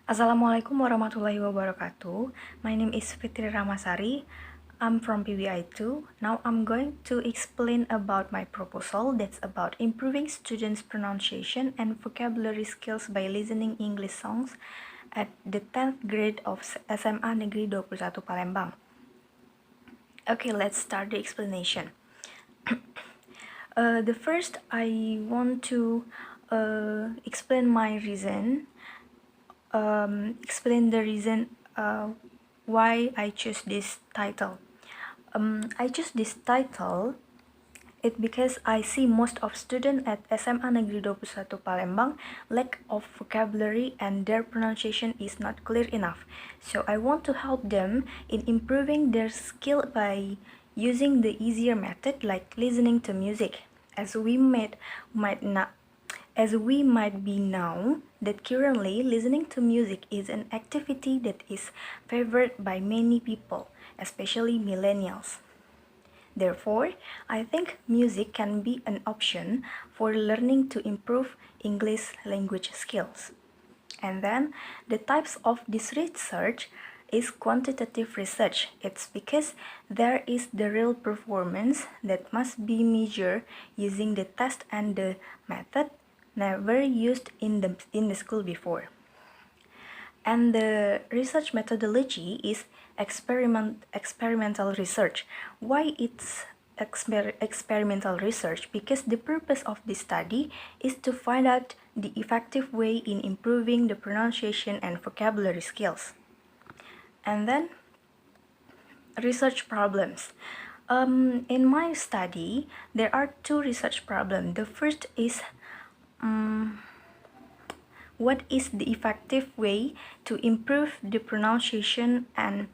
Assalamualaikum warahmatullahi wabarakatuh. My name is Fitri Rahmah Sari. I'm from PBI 2. Now I'm going to explain about my proposal that's about improving students' pronunciation and vocabulary skills by listening English songs at the 10th grade of SMA Negeri 21 Palembang. Okay, let's start the explanation. The first, I want to explain my reason. Explain the reason why I choose this title. I choose this title because I see most of students at SMA Negeri 21 Palembang lack of vocabulary and their pronunciation is not clear enough. So I want to help them in improving their skill by using the easier method like listening to music, as we might be now that currently listening to music is an activity that is favored by many people, especially millennials. Therefore, I think music can be an option for learning to improve English language skills. And then the types of this research is quantitative research. It's because there is the real performance that must be measured using the test and the method never used in the school before. And the research methodology is experimental research. Why it's experimental research? Because the purpose of this study is to find out the effective way in improving the pronunciation and vocabulary skills. And then research problems. In my study, there are two research problems. The first is what is the effective way to improve the pronunciation and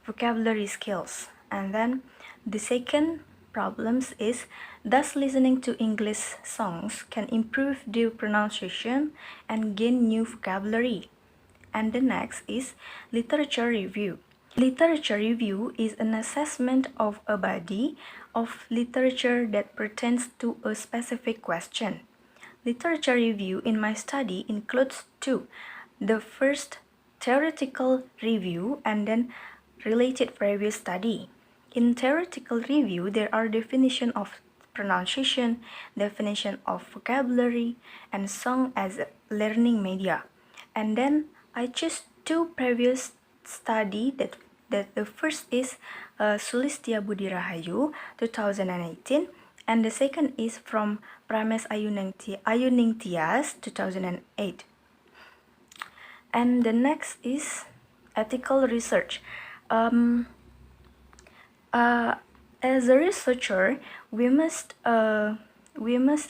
vocabulary skills? And then the second problems is, does listening to English songs can improve the pronunciation and gain new vocabulary? And the next is literature review. Literature review is an assessment of a body of literature that pertains to a specific question. Literature review in my study includes two. The first, theoretical review, and then related previous study. In theoretical review, there are definition of pronunciation, definition of vocabulary, and song as learning media. And then I choose two previous study that the first is Sulistia Budi Rahayu 2018, and the second is from Prames Ayuning Tias 2008. And the next is ethical research. As a researcher, we must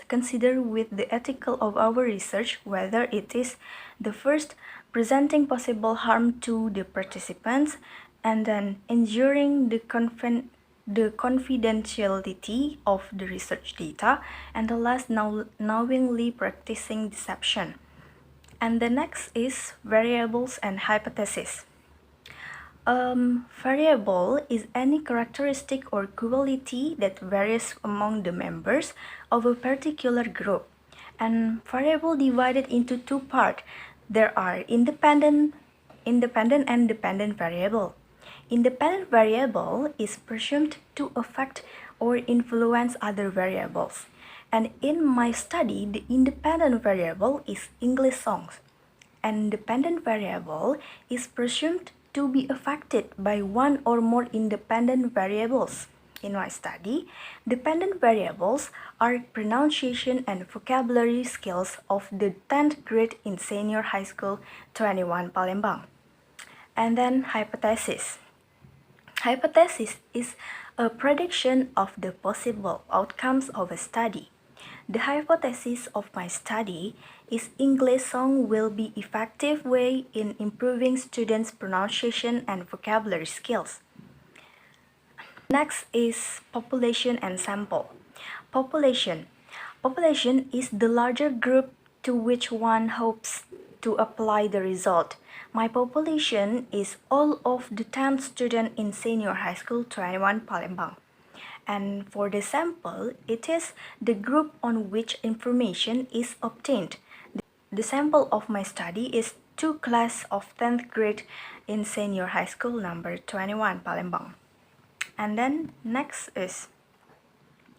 consider with the ethical of our research whether it is the first presenting possible harm to the participants, and then ensuring the confidentiality of the research data, and the last, knowingly practicing deception. And the next is variables and hypothesis. Variable is any characteristic or quality that varies among the members of a particular group. And variable divided into two parts. There are independent and dependent variable. Independent variable is presumed to affect or influence other variables. And in my study, the independent variable is English songs. And dependent variable is presumed to be affected by one or more independent variables. In my study, dependent variables are pronunciation and vocabulary skills of the 10th grade in senior high school 21 Palembang. And then hypothesis. Hypothesis is a prediction of the possible outcomes of a study. The hypothesis of my study is English song will be effective way in improving students' pronunciation and vocabulary skills. Next is population and sample. Population. Population is the larger group to which one hopes to apply the result. My population is all of the 10 students in senior high school 21 Palembang. And for the sample, it is the group on which information is obtained. The sample of my study is two class of 10th grade in senior high school number 21 Palembang. And then next is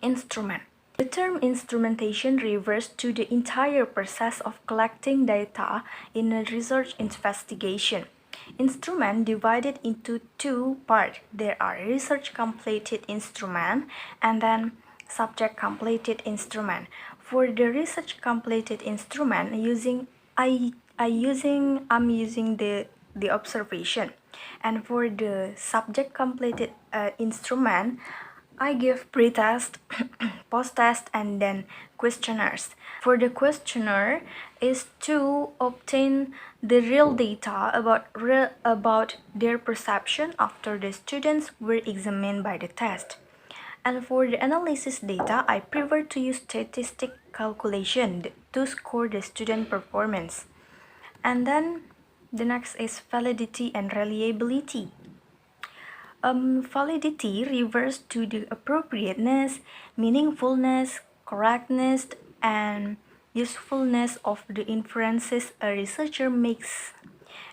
instrument. The term instrumentation refers to the entire process of collecting data in a research investigation. Instrument divided into two parts. There are research completed instrument and then subject completed instrument. For the research completed instrument, I'm using the observation, and for the subject completed instrument, I give pre-test, post-test, and then questionnaires. For the questionnaire is to obtain the real data about their perception after the students were examined by the test. And for the analysis data, I prefer to use statistic calculation to score the student performance. And then the next is validity and reliability. Validity refers to the appropriateness, meaningfulness, correctness, and usefulness of the inferences a researcher makes.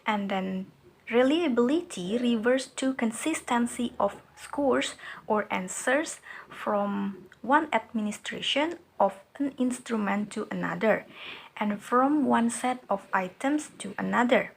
And then reliability refers to consistency of scores or answers from one administration of an instrument to another, and from one set of items to another.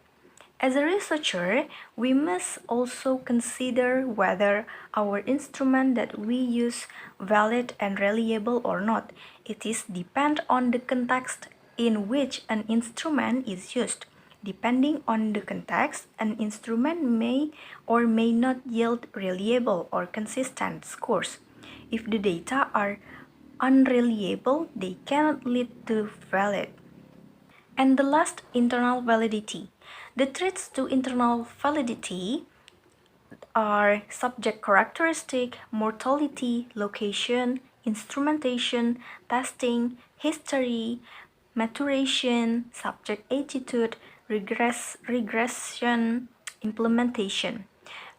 As a researcher, we must also consider whether our instrument that we use valid and reliable or not. It is depend on the context in which an instrument is used. Depending on the context, an instrument may or may not yield reliable or consistent scores. If the data are unreliable, they cannot lead to valid. And the last, internal validity. The threats to internal validity are subject characteristic, mortality, location, instrumentation, testing, history, maturation, subject attitude, regression, implementation.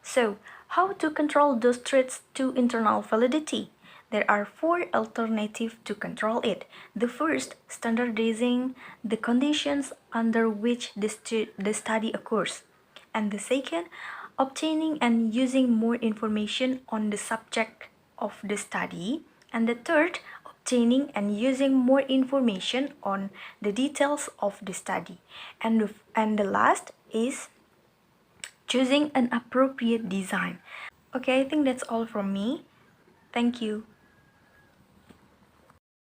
So, how to control those threats to internal validity? There are four alternatives to control it. The first, standardizing the conditions under which the study occurs. And the second, obtaining and using more information on the subject of the study. And the third, obtaining and using more information on the details of the study. And the last is choosing an appropriate design. Okay, I think that's all from me. Thank you.